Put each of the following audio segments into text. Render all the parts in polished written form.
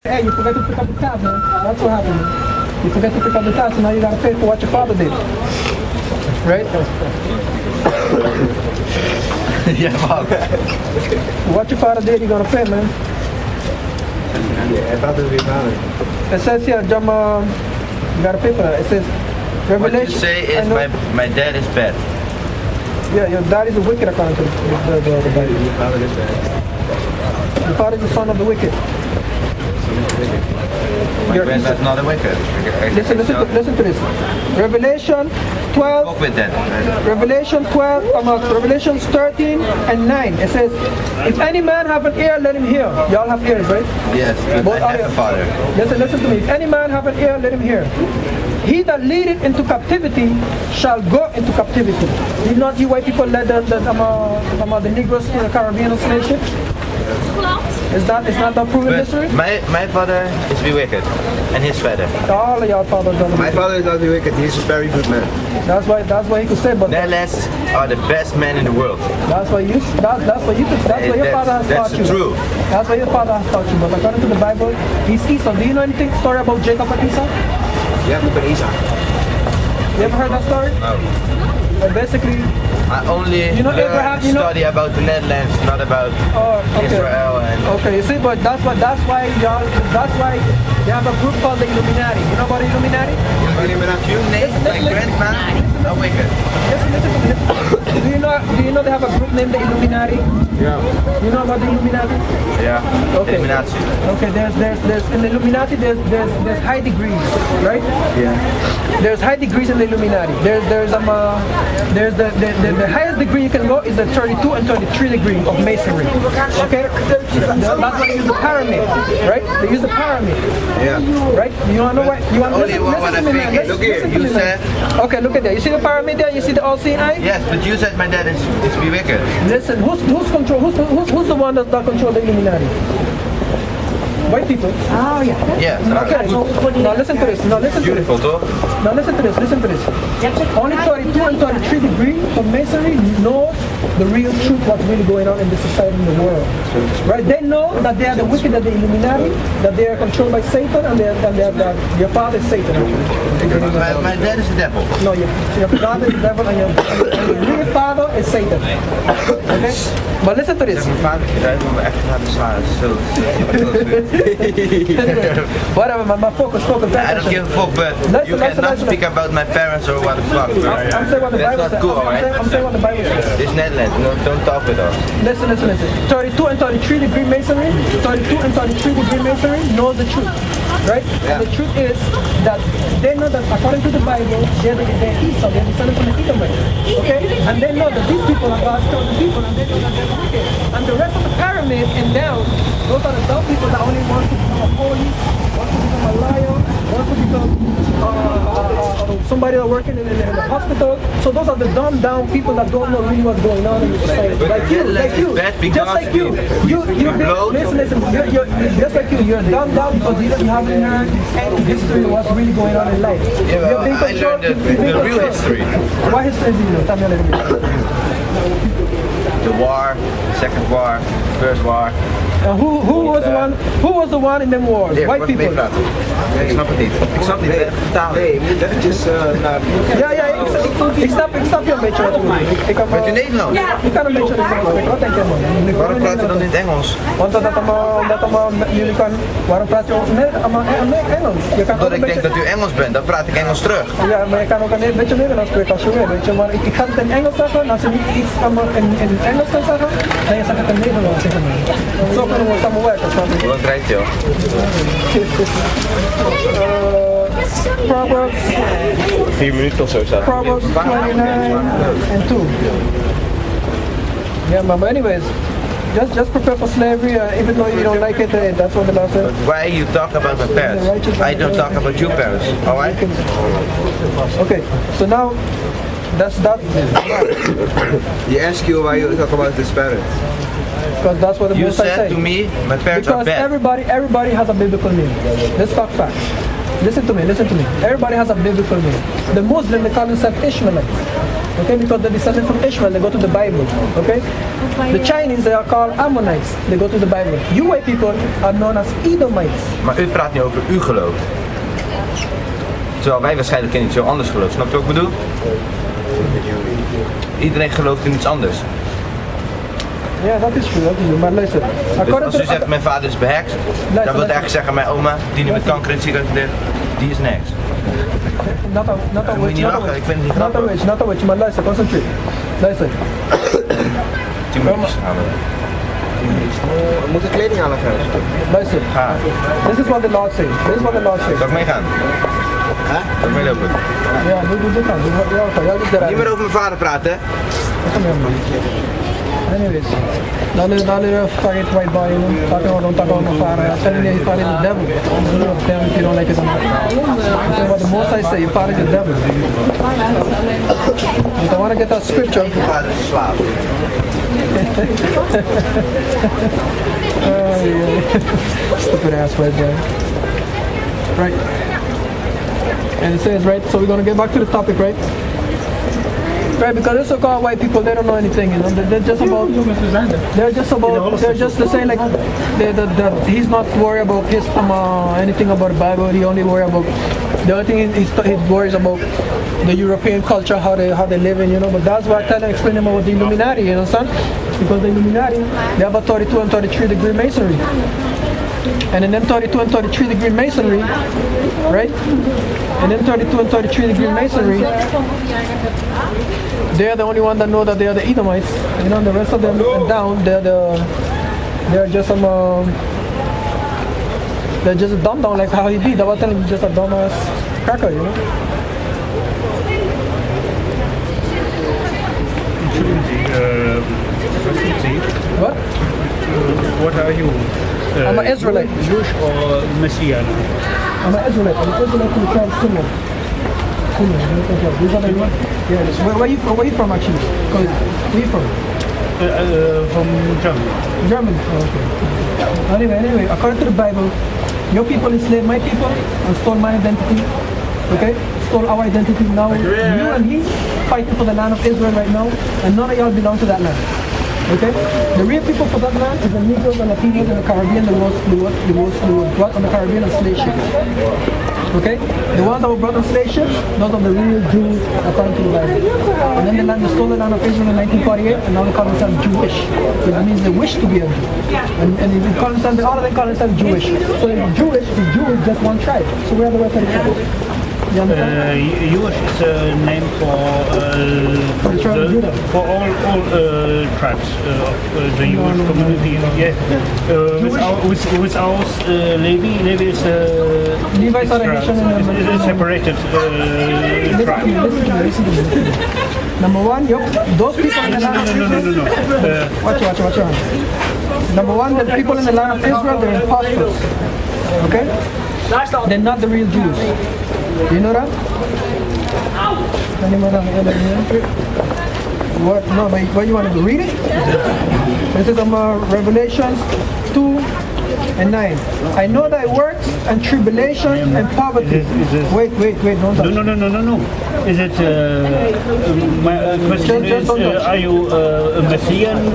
Hey, you forgot to pick up the tab, man. That's what happened, man. You forgot to pick up the tab, so now you gotta pay for what your father did. Right? Yeah, Bob. What your father did, you're gonna pay, man. It says here, you gotta pay for that. It says, Revelation. What you say is my dad is bad. Yeah, your dad is a wicked according to the Bible. Your father is bad. Your father is the son of the wicked. My granddad's not a wicked. Listen to this. Revelation 12. Walk with that. Revelation 12, Revelations 13 and 9. It says, if any man have an ear, let him hear. Y'all have ears, right? Yes, but I have a father. Listen to me. If any man have an ear, let him hear. He that leadeth into captivity shall go into captivity. Did not you white people let the Negroes to the Caribbean slave ship? It's not that proven history? My father is be wicked, and his father. All of your fathers don't. My father is not be wicked. He's a very good man. That's why he could say. But Netherlands are the best men in the world. That's what your father has taught you. That's true. That's what your father has taught you. But according to the Bible, he's Esau. Do you know anything story about Jacob and Esau? Yeah, but Esau. You ever heard that story? No. But basically, I only study about the Netherlands, not about Israel. Okay, you see, but that's why they have a group called the Illuminati. You know about the Illuminati? You name my grandma a wicked. Listen. Do you know they have a group named the Illuminati? Yeah. You know about the Illuminati? Yeah. Okay. Illuminati. Okay. There's in the Illuminati there's high degrees, right? Yeah. There's high degrees in the Illuminati. There's the highest degree you can go is the 32 and 33 degree of masonry. Okay? That's why they use the pyramid, right? They use the pyramid. Yeah. Right? You wanna know what? You wanna listen to me, man. Look here, you said. Okay, look at that. You see the pyramid there? You see the all-seeing eye? Yes, but you said my dad is be wicked. Listen, who's the one that control the Illuminati? White people. Oh yeah. Yes. Okay. So now listen to this. Beautiful, though. Now listen to this. Only 32 and 33 degree of masonry knows the real truth, what's really going on in the society, in the world. Right? They know that they are the wicked, that the Illuminati, that they are controlled by Satan, and your father is Satan. My dad is the devil. No, your father is the devil, and your real father is Satan. Okay? But listen to this. Whatever, man, focus. I don't give a fuck, but you cannot speak about my parents or what the fuck. I'm saying what the Bible says. That's not cool, alright? I'm saying what the Bible says. It's Netherlands, no, don't talk with us. Listen. 32 and 33 degree masonry, 32 and 33 degree masonry knows the truth, right? Yeah. And the truth is that they know that according to the Bible, they're Esau, they're descendants from the Edomites, okay? And they know that these people are God's chosen people, and they know that they're wicked. And the rest of the pyramid and down, those are the dumb people that only want to become a police, want to become a liar, want to become somebody that's working in the hospital. So those are the dumbed down people that don't know really what's going on in the society. Like you. Just like you. Listen. Just like you're dumbed down because you haven't heard any history of what's really going on in life. Yeah, well, I learned the real history. What history do you know? Tell me a little bit. The war, second war, first war. Who was the one in them wars? White people. Ik snap het niet. Ik snap niet. Nee, je moet eventjes naar... Ik snap je een beetje wat je bedoelt. Bent u Nederlands? Ik kan een beetje Nederlands. Wat denk je, man? Waarom praat je dan in het Engels? Want jullie kan... Waarom praat je allemaal Engels? Omdat ik denk dat u Engels bent, dan praat ik Engels terug. Ja, maar je kan ook een beetje Nederlands spreken als je wil, weet je. Maar ik ga het in Engels zeggen, en als je niet iets in Engels kan zeggen, dan je zegt het in Nederlands tegen mij. Zo kunnen we samen werken, snap je? Wat rijdt joh? Proverbs 4 minuten of zo staat. Proverbs 29 and 2. Yeah, man, but anyways, just prepare for slavery, even though you don't like it, that's what the law says. But why you talk about my parents? I don't talk about your parents, alright? Okay, so now, that's He asked you why you talk about his parents. Because that's what the You Most High said say. to me, my parents are because bad. everybody has a biblical name. Let's talk facts. Listen to me. Everybody has a biblical name. The Muslim, they call themselves Ishmaelites. Okay, because they're descended from Ishmael, they go to the Bible. Okay? The Chinese, they are called Ammonites. They go to the Bible. You white people are known as Edomites. Maar u praat nu over uw geloof. Terwijl wij waarschijnlijk in iets heel anders geloven. Snap je wat ik bedoel? Iedereen gelooft in iets anders. Ja, dat is true. Maar luister. Dus als u zegt mijn vader is behekst, dan wil het eigenlijk zeggen mijn oma, die nu met kanker in het ziekenhuis ligt, die is niks. Not a witch, ik vind het niet grappig. Not a witch, maar luister, concentrate. Luister. 10 minuutjes gaan we. We moeten kleding aan gaan. Luister. Ga. This is what the Lord says. Zal ik meegaan? Zal ik meelopen? Ja, doe dit aan. Niet meer over mijn vader praten, hè? Anyways, dale target right by you. Don't talk about my father. I'm telling you, his father is the devil. Tell me if you don't like it or not. That's what the most I say, your father is the devil. If I want to get that scripture. Mijn vader is slaaf. Stupid ass right there. Right. And it says, right, so we're going to get back to the topic, right? Right, because the so-called white people, they don't know anything, you know. They're just the same, like, he's not worried about his anything about the Bible. He only worried about, the only thing he worries about the European culture, how they live in, you know. But that's why I tell him, explain him about the Illuminati, you understand? Because the Illuminati, they have a 32 and 33 degree masonry. And in them 32 and 33 degree masonry, right? And then 32 and 33 degree masonry, they're the only one that know that they are the Edomites. You know, the rest of them down, they're just some, they're just a dumb down like how he be. That was telling him just a dumbass cracker, you know. What? What are you? I'm an Israelite. Jewish or Messianic? I'm an Israelite. I'm an Israelite from the tribe of Simeon. Where you from actually? Where you from? From Germany. Germany. Oh, okay. Anyway, according to the Bible, your people enslaved my people and stole my identity. Okay? Stole our identity. Now you and he fighting for the land of Israel right now, and none of y'all belong to that land. Okay? The real people for that land is the Negroes and Latinos in the Caribbean, the ones who were brought on the Caribbean on slave ships. Okay? The ones that were brought on slave ships, those are the real Jews according to the Bible. And then they stole the land of Israel in 1948, and now they call themselves Jewish. So that means they wish to be a Jew. And they call themselves, all of them call themselves Jewish. So if Jewish is just one tribe. So we are the rest of the tribe. Jewish is a name for all tribes of the Jewish community. Yeah. Without Levi is Levites are a nation is a separated tribe. Listen to me. Number one, those people in the land of Israel. Watch. Number one, the people in the land of Israel, they're imposters. Okay? They're not the real Jews. You know that? What? No, but what you want to do? Read it? This is Revelations 2 and 9. I know thy works and tribulation and poverty. Wait, don't touch. No. Is it, my question is, are you a Messian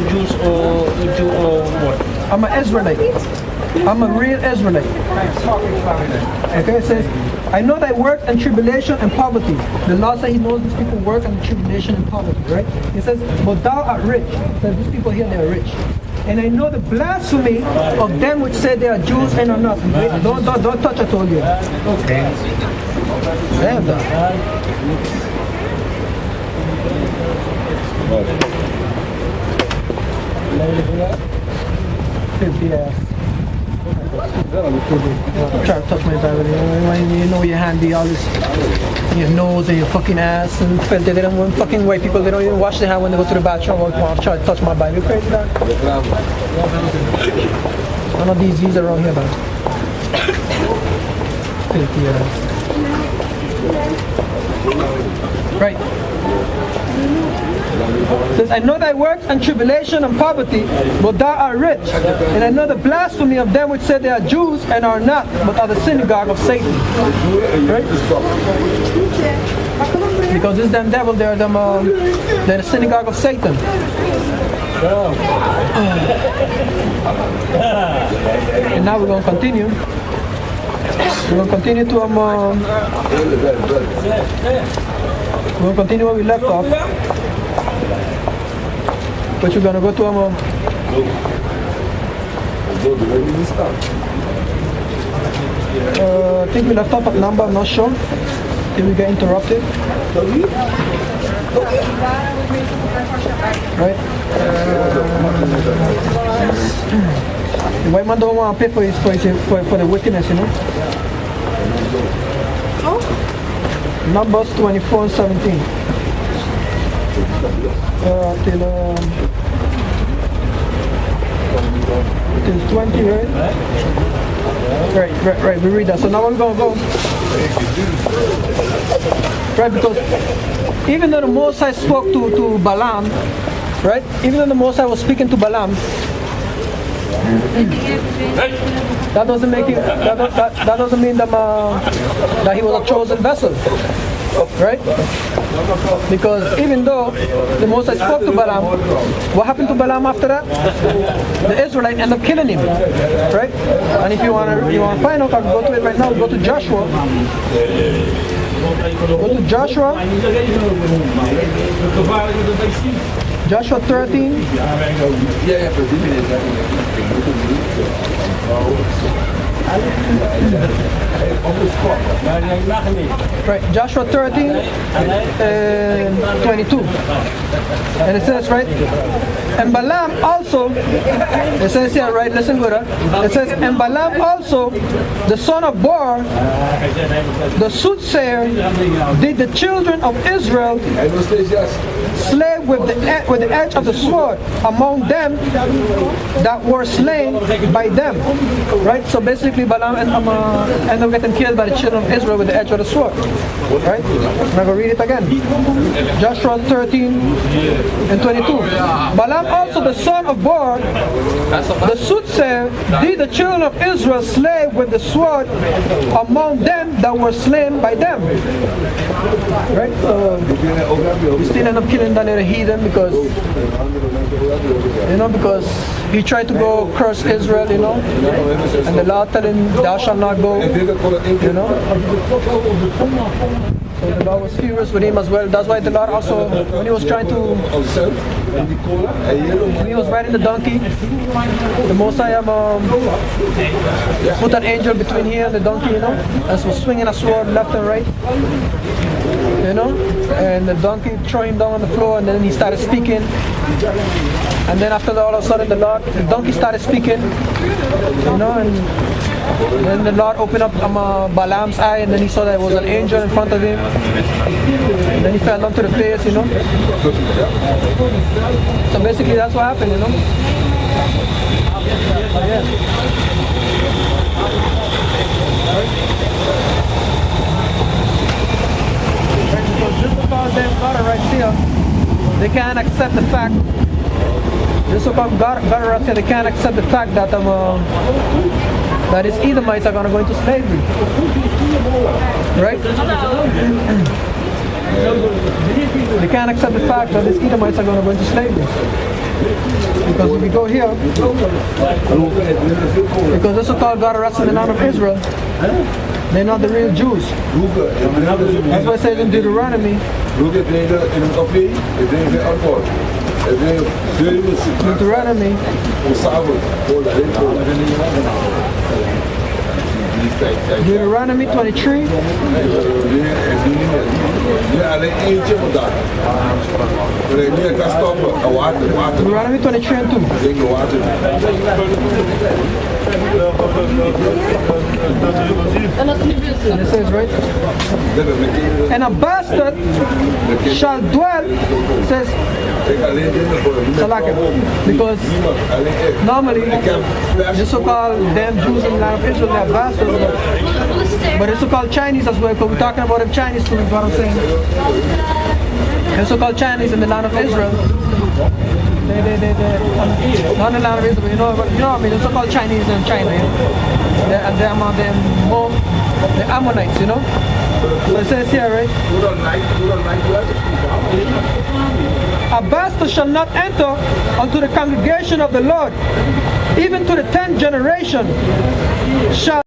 Jews or Jew or what? I'm an Israelite. I'm a real Israelite. Okay, it says, I know thy work and tribulation and poverty. The Lord said he knows these people work and tribulation and poverty, right? He says, but thou art rich. So these people here, they are rich. And I know the blasphemy of them which say they are Jews and are not. Wait, don't touch, I told you. Okay. Damn that. Filthy ass. Try to touch my Bible, you know you're handy, all this, your nose and your fucking ass and filthy. They don't want fucking white people, they don't even wash their hand when they go to the bathroom or try to touch my Bible. You crazy, dog? None of these around here, dog. Filthy ass. Right. It says, I know thy works and tribulation and poverty, but thou art rich. And I know the blasphemy of them which say they are Jews and are not, but are the synagogue of Satan. Right? Because this damn devil, they're the synagogue of Satan. And now we're going to continue. We're going to continue to we're going to continue where we left off. But we're going to go to I think we left off at number, I'm not sure. Till we get interrupted. Right? The white man don't want to pay for the wickedness, you know. Numbers 24 and 17. Till 20, right? Right, we read that. So now we're going to go. Right, because even though the Most High spoke to Balaam, right? Even though the Most High was speaking to Balaam, that doesn't make him, that doesn't mean that he was a chosen vessel, right? Because even though the Most High spoke to Balaam, what happened to Balaam after that? The Israelites end up killing him, right? And if you want to find out, I can go to it right now. Go to Joshua. Go to Joshua. Joshua 13. Right, Joshua 13 and 22. And it says, right, and Balaam also, it says here, right, listen good, it says, and Balaam also, the son of Beor, the soothsayer, did the children of Israel slay with the edge of the sword among them that were slain by them. Right, so basically Balaam ended up getting killed by the children of Israel with the edge of the sword. Right? I'm going to read it again. Joshua 13 and 22. Balaam also the son of Beor, the soothsayer, did the children of Israel slay with the sword among them that were slain by them. Right? So we still end up killing that little heathen because he tried to go curse Israel, and the Lord told him, thou shalt not go, So the Lord was furious with him as well. That's why the Lord also, when he was trying to, when he was riding the donkey, the Most High put an angel between here and the donkey, and was swinging a sword left and right, and the donkey threw him down on the floor, and then he started speaking. And then after that, all of a sudden, the donkey started speaking, and then the Lord opened up Balaam's eye, and then he saw that there was an angel in front of him. And then he fell down to the face, So basically, that's what happened, Yeah. Because this so-called damn God right here, they can't accept the fact. This so-called God right here, they can't accept the fact that that his Edomites are going to go into slavery. Right? They can't accept the fact that his Edomites are going to go into slavery. Because if we go here, because this so-called God rests in the land of Israel, they're not the real Jews. That's why it says in Deuteronomy. Deuteronomy. Deuteronomy 23. Deuteronomy 23 and 2. And it says, right? And a bastard shall dwell, says, because normally the so-called damn Jews in the land of Israel, they are bastards. But the so-called Chinese as well, because we're talking about them Chinese too, is what I'm saying. The so-called Chinese in the land of Israel. Not in the land of Israel, you know what I mean? The so-called Chinese in China, you know? They're among them more, the Ammonites, you know? So it says here, right? A bastard shall not enter unto the congregation of the Lord, even to the 10th generation shall